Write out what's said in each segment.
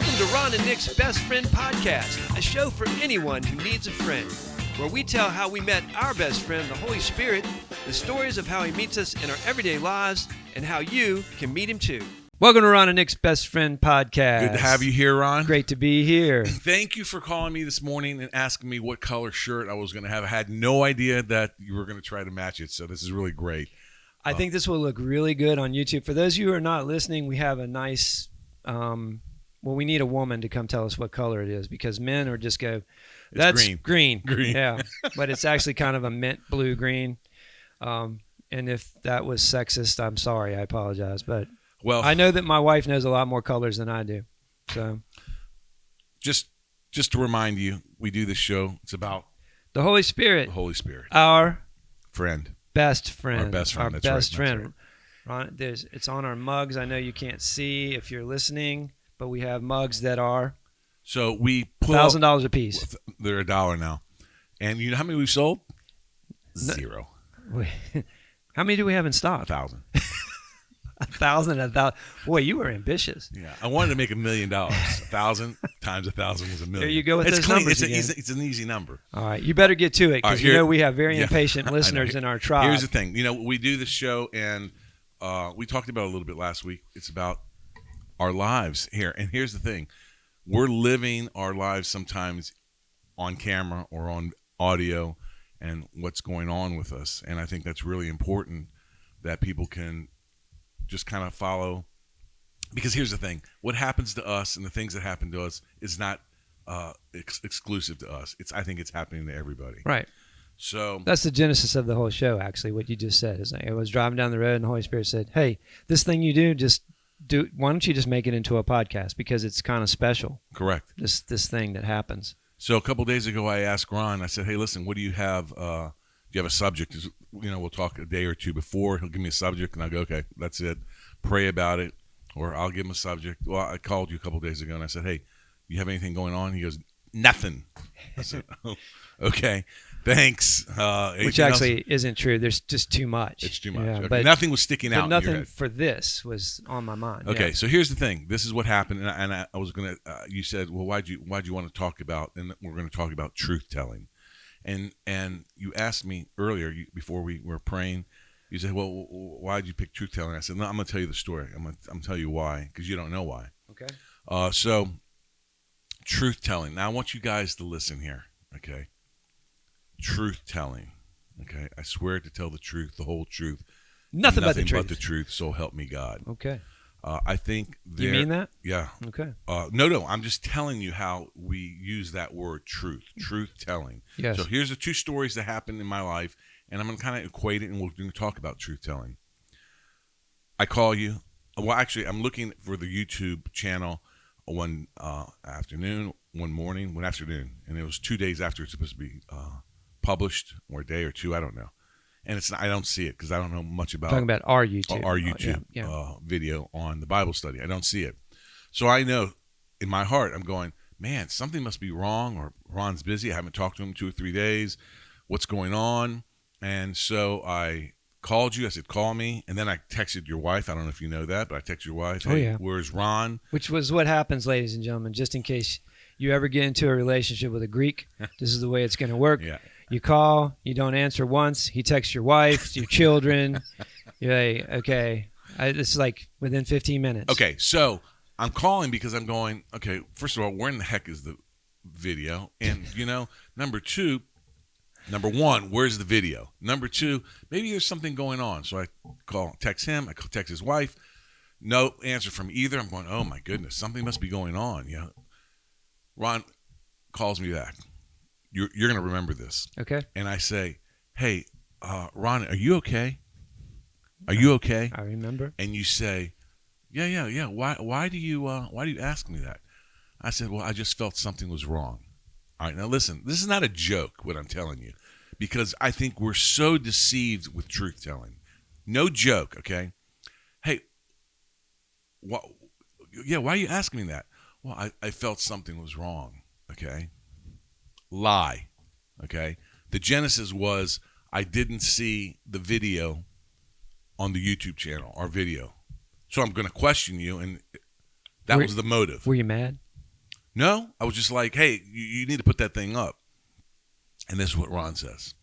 Welcome to Ron and Nick's Best Friend Podcast, a show for anyone who needs a friend, where we tell how we met our best friend, the Holy Spirit, the stories of how he meets us in our everyday lives, and how you can meet him too. Welcome to Ron and Nick's Best Friend Podcast. Good to have you here, Ron. Great to be here. Thank you for calling me this morning and asking me what color shirt I was going to have. I had no idea that you were going to try to match it, so this is really great. I think this will look really good on YouTube. For those of you who are not listening, we have a nice, we need a woman to come tell us what color it is, because men are just go, that's green. Yeah, but it's actually kind of a mint blue green. And if that was sexist, I'm sorry. I apologize. But I know that my wife knows a lot more colors than I do. So just to remind you, we do this show. It's about the Holy Spirit. The Holy Spirit. Our friend. Best friend. Our best friend. Our That's best right. friend. Ron, it's on our mugs. I know you can't see if you're listening, but we have mugs that are so we pull $1,000 a piece. They're $1 now. And you know how many we've sold? Zero. How many do we have in stock? 1,000. 1,000. Boy, you were ambitious. Yeah, I wanted to make $1 million. 1,000 times 1,000 was $1 million. There you go with those clean. numbers It's an easy number. All right, you better get to it, because we have very impatient listeners in our tribe. Here's the thing. We do this show, and we talked about it a little bit last week. It's about our lives here. And here's the thing. We're living our lives sometimes on camera or on audio and what's going on with us. And I think that's really important that people can just kind of follow. Because here's the thing. What happens to us and the things that happen to us is not exclusive to us. I think it's happening to everybody. Right. So that's the genesis of the whole show, actually, what you just said. Is like I was driving down the road and the Holy Spirit said, hey, this thing you do, why don't you just make it into a podcast, because it's kind of special. Correct. This thing that happens. So a couple of days ago, I asked Ron, I said, hey, listen, what do you have? Do you have a subject? We'll talk a day or two before. He'll give me a subject, and I'll go, okay, that's it. Pray about it, or I'll give him a subject. Well, I called you a couple of days ago, and I said, hey, you have anything going on? He goes, nothing. I said, oh, okay. Thanks. Which actually isn't true. There's just too much. It's too much. Yeah, okay. But nothing was sticking out. Nothing in your head. For this was on my mind. Okay, yeah. So here's the thing. This is what happened, and I was gonna. You said, well, why'd you want to talk about? And we're going to talk about truth telling, and you asked me earlier before we were praying. You said, well, why'd you pick truth telling? I said, no, I'm going to tell you the story. I'm going to tell you why, because you don't know why. Okay. So truth telling. Now I want you guys to listen here. Okay. Truth telling. Okay. I swear to tell the truth, the whole truth. Nothing but the truth, so help me God. Okay. I think you mean that? Yeah. Okay. No. I'm just telling you how we use that word truth telling. Yes. So here's the two stories that happened in my life, and I'm going to kind of equate it, and we're going to talk about truth telling. I call you. Well, actually, I'm looking for the YouTube channel one afternoon, one afternoon, and it was 2 days after it's supposed to be published, or a day or two, I don't know. And I don't see it because I don't know much about. Talking about our YouTube. Our YouTube video on the Bible study. I don't see it. So I know in my heart, I'm going, man, something must be wrong, or Ron's busy. I haven't talked to him in 2 or 3 days. What's going on? And so I called you. I said, call me. And then I texted your wife. I don't know if you know that, but I texted your wife. Hey, where's Ron? Which was what happens, ladies and gentlemen, just in case you ever get into a relationship with a Greek. This is the way it's going to work. Yeah. You call, you don't answer once. He texts your wife, your children. You're like, okay. This is like within 15 minutes. Okay, so I'm calling because I'm going, okay, first of all, where in the heck is the video? And, number one, where's the video? Number two, maybe there's something going on. So I text him, I text his wife. No answer from either. I'm going, oh, my goodness, something must be going on. Yeah. Ron calls me back. You're going to remember this. Okay. And I say, hey, Ron, are you okay? Are you okay? I remember. And you say, yeah. Why do you ask me that? I said, well, I just felt something was wrong. All right, now listen, this is not a joke, what I'm telling you, because I think we're so deceived with truth telling. No joke, okay? Hey, why are you asking me that? Well, I felt something was wrong, okay? Lie, okay? The genesis was I didn't see the video on the YouTube channel, our video. So I'm going to question you, and that was the motive. Were you mad? No, I was just like, hey, you need to put that thing up. And this is what Ron says.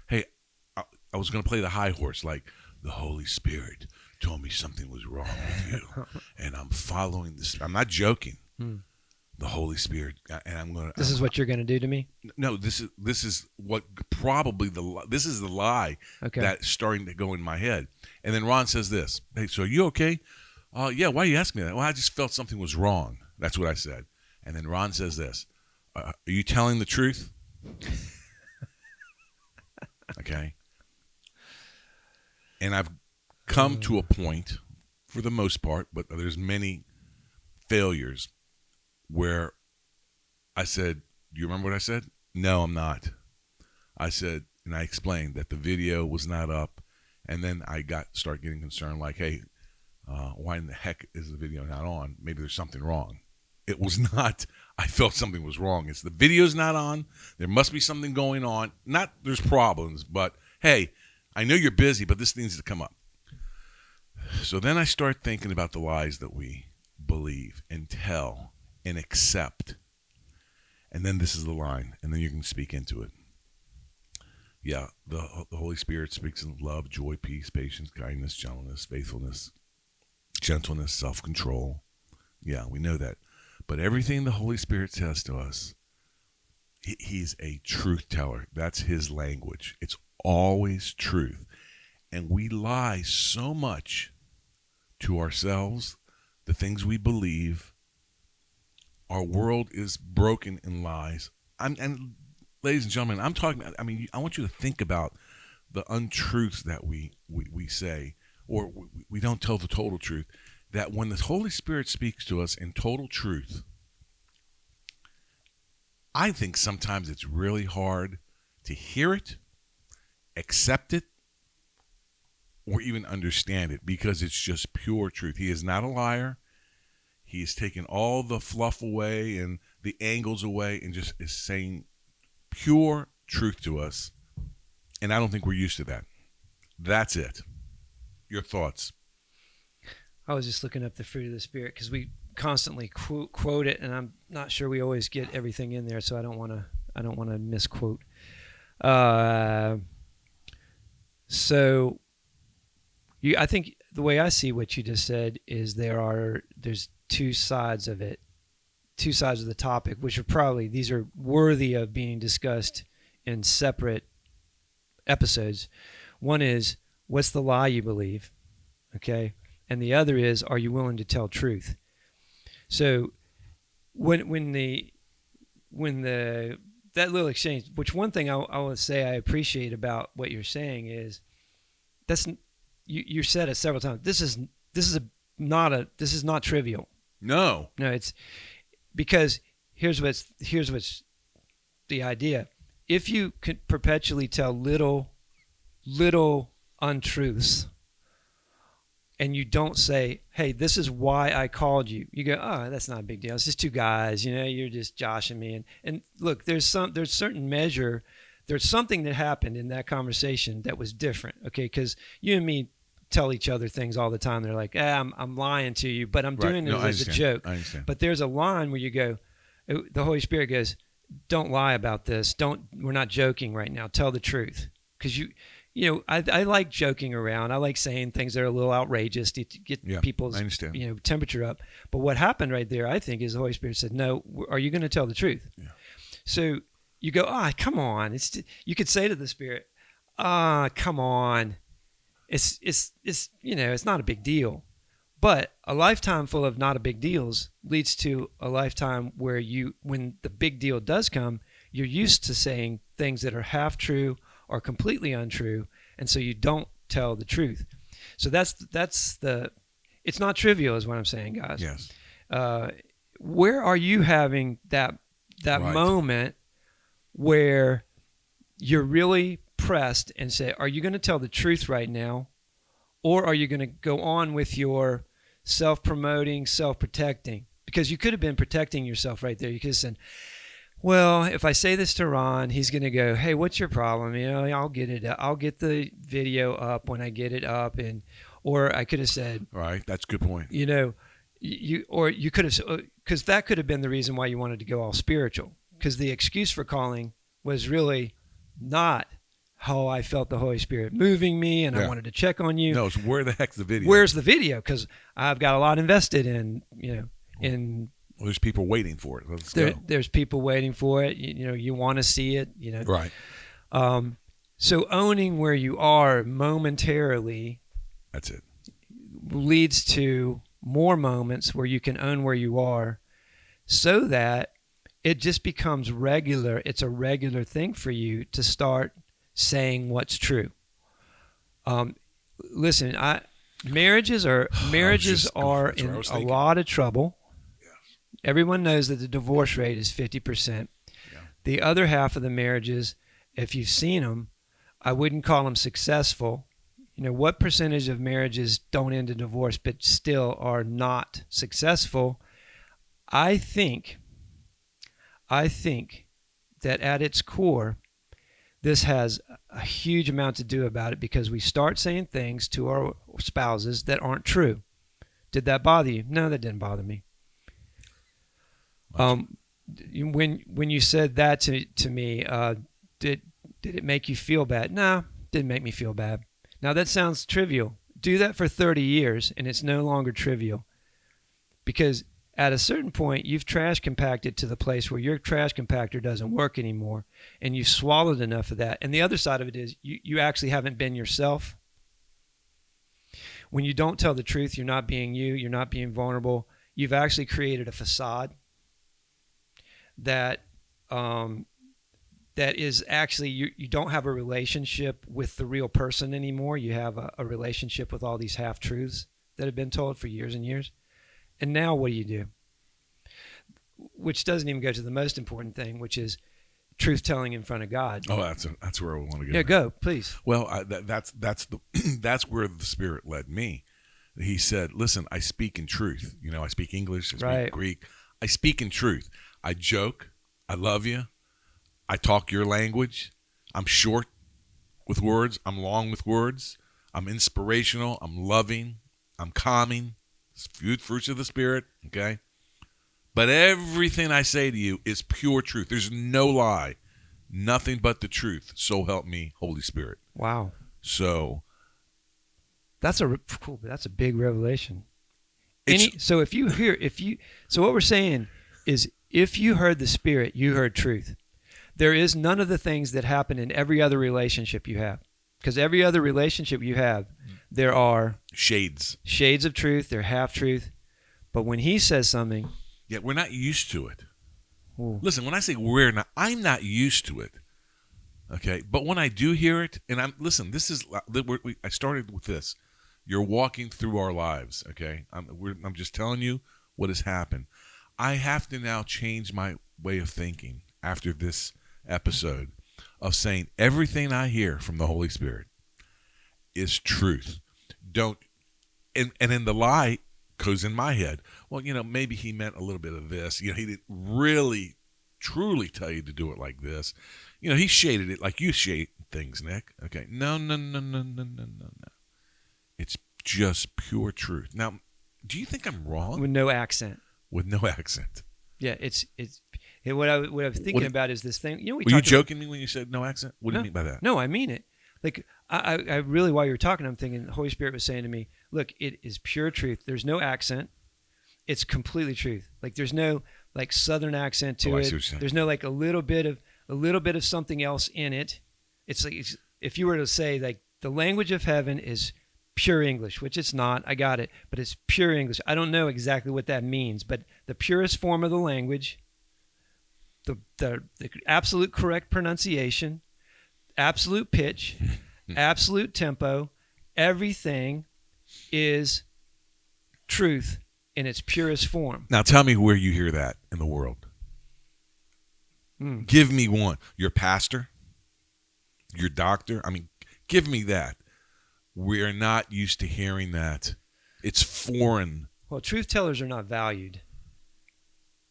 Hey, I was going to play the high horse, like, the Holy Spirit told me something was wrong with you. And I'm following this. I'm not joking. The Holy Spirit. And I'm going to. This is what you're going to do to me? No, this is what probably this is the lie that's starting to go in my head. And then Ron says this. Hey, so are you okay? Yeah, why are you asking me that? Well, I just felt something was wrong. That's what I said. And then Ron says this. Are you telling the truth? Okay. And I've come to a point, for the most part, but there's many failures, where I said, do you remember what I said? No, I'm not. I said, and I explained that the video was not up. And then I start getting concerned, like, hey, why in the heck is the video not on? Maybe there's something wrong. It was not. I felt something was wrong. It's the video's not on. There must be something going on. Not there's problems, but hey, I know you're busy, but this needs to come up. So then I start thinking about the lies that we believe and tell and accept. And then this is the line, and then you can speak into it. Yeah, the Holy Spirit speaks in love, joy, peace, patience, kindness, gentleness, faithfulness, gentleness, self-control. Yeah, we know that. But everything the Holy Spirit says to us, he's a truth teller. That's his language. It's always truth. And we lie so much to ourselves, the things we believe. Our world is broken in lies. And ladies and gentlemen, I'm talking about, I want you to think about the untruths that we say, or we don't tell the total truth. That when the Holy Spirit speaks to us in total truth, I think sometimes it's really hard to hear it, accept it, or even understand it, because it's just pure truth. He is not a liar. He has taken all the fluff away and the angles away and just is saying pure truth to us. And I don't think we're used to that. That's it. Your thoughts? I was just looking up the fruit of the Spirit because we constantly quote it, and I'm not sure we always get everything in there, so I don't want to misquote. I think the way I see what you just said is there's two sides of it, two sides of the topic, which are these are worthy of being discussed in separate episodes. One is, what's the lie you believe? Okay. And the other is, are you willing to tell truth? So when that little exchange, which one thing I will say I appreciate about what you're saying is, you said it several times. This is not trivial. No, it's because here's what's the idea. If you could perpetually tell little untruths, and you don't say, hey, this is why I called you. You go, oh, that's not a big deal. It's just two guys, you're just joshing me. And look, there's certain measure. There's something that happened in that conversation that was different, okay? Because you and me tell each other things all the time. They're like, I'm lying to you, but I'm doing it as a joke. I understand. But there's a line where you go, the Holy Spirit goes, don't lie about this. We're not joking right now. Tell the truth. Because I like joking around. I like saying things that are a little outrageous to get people's temperature up. But what happened right there, I think, is the Holy Spirit said, no, are you going to tell the truth? Yeah. So you go, come on. You could say to the Spirit, come on. It's not a big deal. But a lifetime full of not a big deals leads to a lifetime where when the big deal does come, you're used to saying things that are half true or completely untrue, and so you don't tell the truth. So it's not trivial is what I'm saying, guys. Yes. Where are you having that moment where you're really pressed and say, are you going to tell the truth right now, or are you going to go on with your self-promoting, self-protecting? Because you could have been protecting yourself right there. You could have said, well, if I say this to Ron, he's going to go, hey, what's your problem? I'll get it. I'll get the video up when I get it up. Or I could have said, right. That's a good point. you could have, because that could have been the reason why you wanted to go all spiritual, because the excuse for calling was really not how I felt the Holy Spirit moving me and I wanted to check on you. No, it's where the heck's the video? Where's the video? Because I've got a lot invested in, in. Well, there's people waiting for it. Let's go. There's people waiting for it. You want to see it. Right. So owning where you are momentarily. That's it. Leads to more moments where you can own where you are, so that it just becomes regular. It's a regular thing for you to start saying what's true. Listen, marriages are in a lot of trouble. Yes. Everyone knows that the divorce rate is 50%. Yeah. The other half of the marriages, if you've seen them, I wouldn't call them successful. What percentage of marriages don't end in divorce but still are not successful? I think that at its core, this has a huge amount to do about it, because we start saying things to our spouses that aren't true. Did that bother you? No, that didn't bother me. When you said that to me, did it make you feel bad? No, didn't make me feel bad. Now that sounds trivial. Do that for 30 years and it's no longer trivial, because at a certain point you've trash compacted to the place where your trash compactor doesn't work anymore, and you've swallowed enough of that. And the other side of it is you actually haven't been yourself. When you don't tell the truth, you're not being you, you're not being vulnerable. You've actually created a facade that is actually, you don't have a relationship with the real person anymore. You have a relationship with all these half-truths that have been told for years and years. And now what do? Which doesn't even go to the most important thing, which is truth-telling in front of God. Oh, that's where I want to go. Yeah, go, please. Well, that's that's where the Spirit led me. He said, listen, I speak in truth. I speak English, I speak Greek. I speak in truth. I joke. I love you. I talk your language. I'm short with words. I'm long with words. I'm inspirational. I'm loving. I'm calming. Fruits of the Spirit, okay? But everything I say to you is pure truth. There's no lie. Nothing but the truth. So help me, Holy Spirit. Wow. So that's a big revelation. So what we're saying is, if you heard the Spirit, you heard truth. There is none of the things that happen in every other relationship you have. Because every other relationship you have, there are shades of truth, they're half-truth. But when he says something... Yeah, we're not used to it. Ooh. Listen, when I say I'm not used to it. Okay? But when I do hear it, and I started with this. You're walking through our lives, okay? I'm just telling you what has happened. I have to now change my way of thinking after this episode of saying everything I hear from the Holy Spirit is truth. And then the lie goes in my head. Well, maybe he meant a little bit of this. He didn't really, truly tell you to do it like this. He shaded it like you shade things, Nick. Okay. No. It's just pure truth. Now, do you think I'm wrong? With no accent. With no accent. Yeah, what I was thinking about is this thing. Were you joking me when you said no accent? What do you mean by that? No, I mean it. Like, I really, while you were talking, I'm thinking the Holy Spirit was saying to me, look, it is pure truth. There's no accent. It's completely truth. Like, there's no like Southern accent to it. There's no like a little bit of something else in it. It's like, if you were to say like the language of heaven is pure English, which it's not, I got it, but it's pure English. I don't know exactly what that means, but the purest form of the language, the absolute correct pronunciation, absolute pitch, absolute tempo, everything is truth in its purest form. Now tell me where you hear that in the world. Give me one. Your pastor? Your doctor? I mean, give me that. We're not used to hearing that. It's foreign. Well, truth tellers are not valued.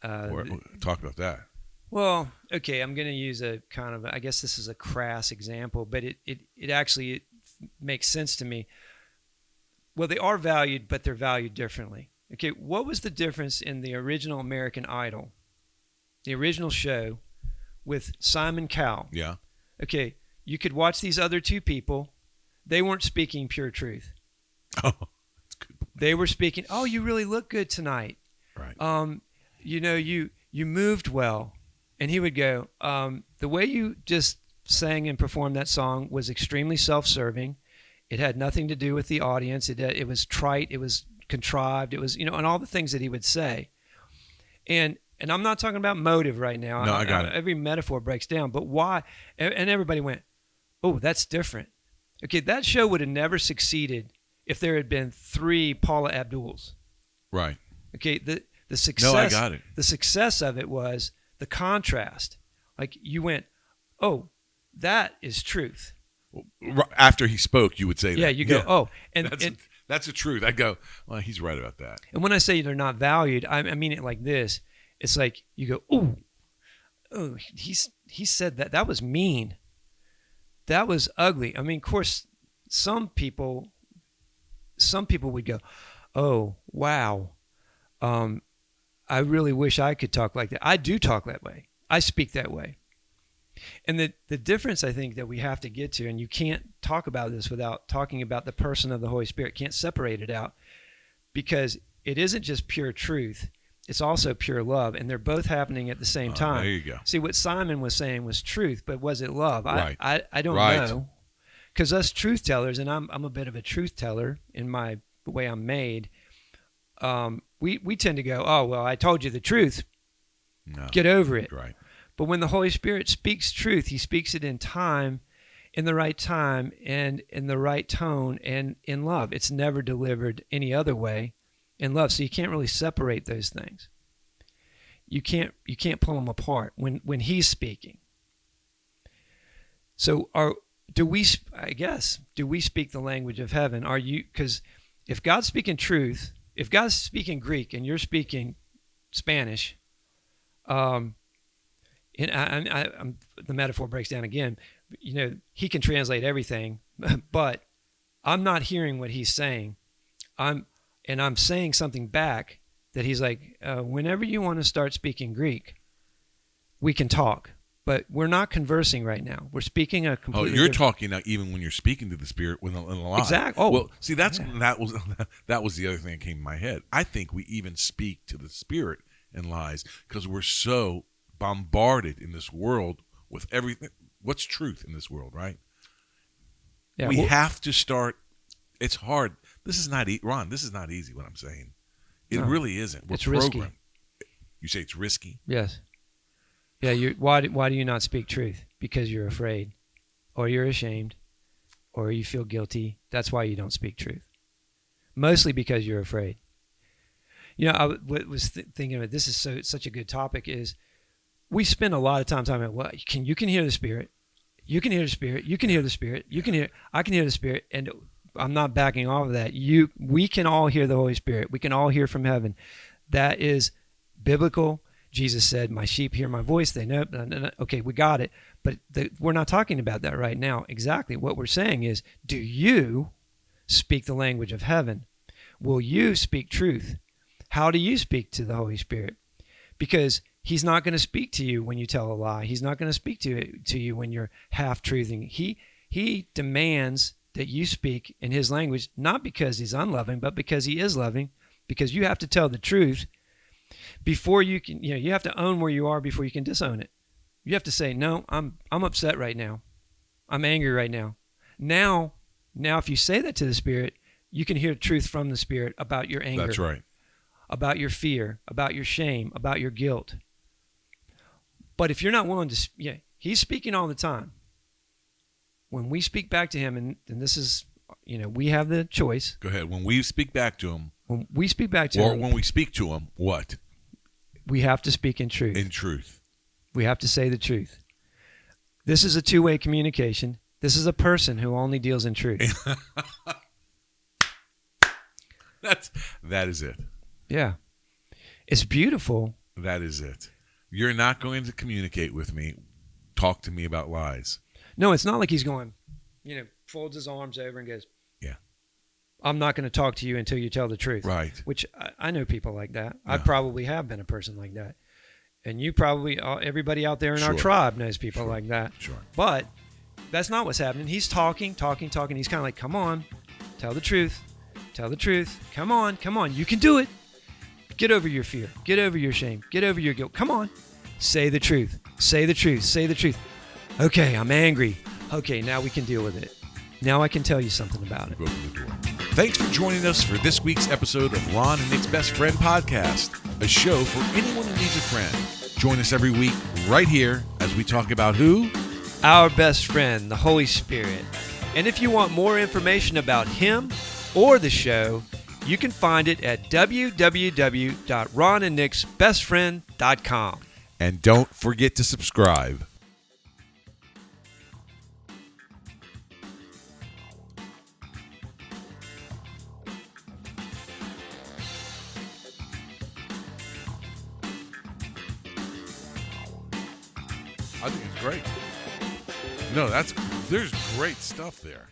Talk about that. Well, okay, I'm going to use a kind of, I guess this is a crass example, but it actually makes sense to me. Well, they are valued, but they're valued differently. Okay, what was the difference in the original American Idol, the original show, with Simon Cowell? Yeah. Okay, you could watch these other two people. They weren't speaking pure truth. Oh, that's good. They were speaking, oh, you really look good tonight. Right. You moved well. And he would go, the way you just sang and performed that song was extremely self-serving. It had nothing to do with the audience. It was trite. It was contrived. It was, and all the things that he would say. And I'm not talking about motive right now. No, I got it. Every metaphor breaks down. But why? And everybody went, oh, that's different. Okay, that show would have never succeeded if there had been 3 Paula Abduls. Right. Okay, the success. No, I got it. The success of it was the contrast. Like you went, oh, that is truth. After he spoke, you would say that. Yeah, you go, oh. And that's the truth. I go, well, he's right about that. And when I say they're not valued, I mean it like this. It's like you go, oh, he said that. That was mean. That was ugly. I mean, of course, some people would go, oh, wow. I really wish I could talk like that. I do talk that way. I speak that way. And the difference I think that we have to get to, and you can't talk about this without talking about the person of the Holy Spirit, can't separate it out, because it isn't just pure truth. It's also pure love, and they're both happening at the same time. There you go. See, what Simon was saying was truth, but was it love? Right. I don't know. Because us truth tellers, and I'm a bit of a truth teller in the way I'm made, we tend to go, oh, well, I told you the truth. No. Get over it. Right. But when the Holy Spirit speaks truth, he speaks it in time, in the right time, and in the right tone, and in love. It's never delivered any other way in love. So you can't really separate those things. You can't pull them apart when he's speaking. So do we speak the language of heaven? Because if God's speaking truth, if God's speaking Greek and you're speaking Spanish, and the metaphor breaks down again. He can translate everything, but I'm not hearing what he's saying. I'm saying something back that he's like, whenever you want to start speaking Greek, we can talk, but we're not conversing right now. We're speaking a completely. Oh, you're talking now, even when you're speaking to the Spirit in a lie. Exactly. Oh, well, see, that was the other thing that came to my head. I think we even speak to the Spirit in lies because we're so bombarded in this world with everything. What's truth in this world, right? Yeah, we have to start. It's hard. This is not Ron. This is not easy. What I'm saying, it really isn't. It's programmed. Risky. You say it's risky. Yes. Yeah. Why do you not speak truth? Because you're afraid, or you're ashamed, or you feel guilty. That's why you don't speak truth. Mostly because you're afraid. I was thinking about this is such a good topic is. We spend a lot of time talking about, well, you can hear the Spirit. You can hear the Spirit. You can hear the Spirit. I can hear the Spirit. And I'm not backing off of that. We can all hear the Holy Spirit. We can all hear from heaven. That is biblical. Jesus said, my sheep hear my voice. They know. Okay, we got it. But we're not talking about that right now. Exactly. What we're saying is, do you speak the language of heaven? Will you speak truth? How do you speak to the Holy Spirit? Because he's not going to speak to you when you tell a lie. He's not going to speak to you when you're half-truthing. He demands that you speak in his language, not because he's unloving, but because he is loving, because you have to tell the truth before you can, you have to own where you are before you can disown it. You have to say, no, I'm upset right now. I'm angry right now. Now, if you say that to the Spirit, you can hear truth from the Spirit about your anger. That's right. About your fear, about your shame, about your guilt. But if you're not willing to, he's speaking all the time. When we speak back to him, and this is, we have the choice. Go ahead. When we speak back to him. When we speak back to him. Or when we speak to him, what? We have to speak in truth. In truth. We have to say the truth. This is a two-way communication. This is a person who only deals in truth. That is it. Yeah. It's beautiful. That is it. You're not going to communicate with me, talk to me about lies. No, it's not like he's going, folds his arms over and goes, yeah. I'm not going to talk to you until you tell the truth. Right. Which I know people like that. Yeah. I probably have been a person like that. And you probably, everybody out there in our tribe knows people like that. Sure. But that's not what's happening. He's talking. He's kind of like, come on, tell the truth. Tell the truth. Come on. You can do it. Get over your fear. Get over your shame. Get over your guilt. Come on. Say the truth. Say the truth. Say the truth. Okay, I'm angry. Okay, now we can deal with it. Now I can tell you something about it. Go to the door. Thanks for joining us for this week's episode of Ron and Nick's Best Friend Podcast, a show for anyone who needs a friend. Join us every week right here as we talk about who? Our best friend, the Holy Spirit. And if you want more information about him or the show, you can find it at www.ronandnicksbestfriend.com. And don't forget to subscribe. I think it's great. No, there's great stuff there.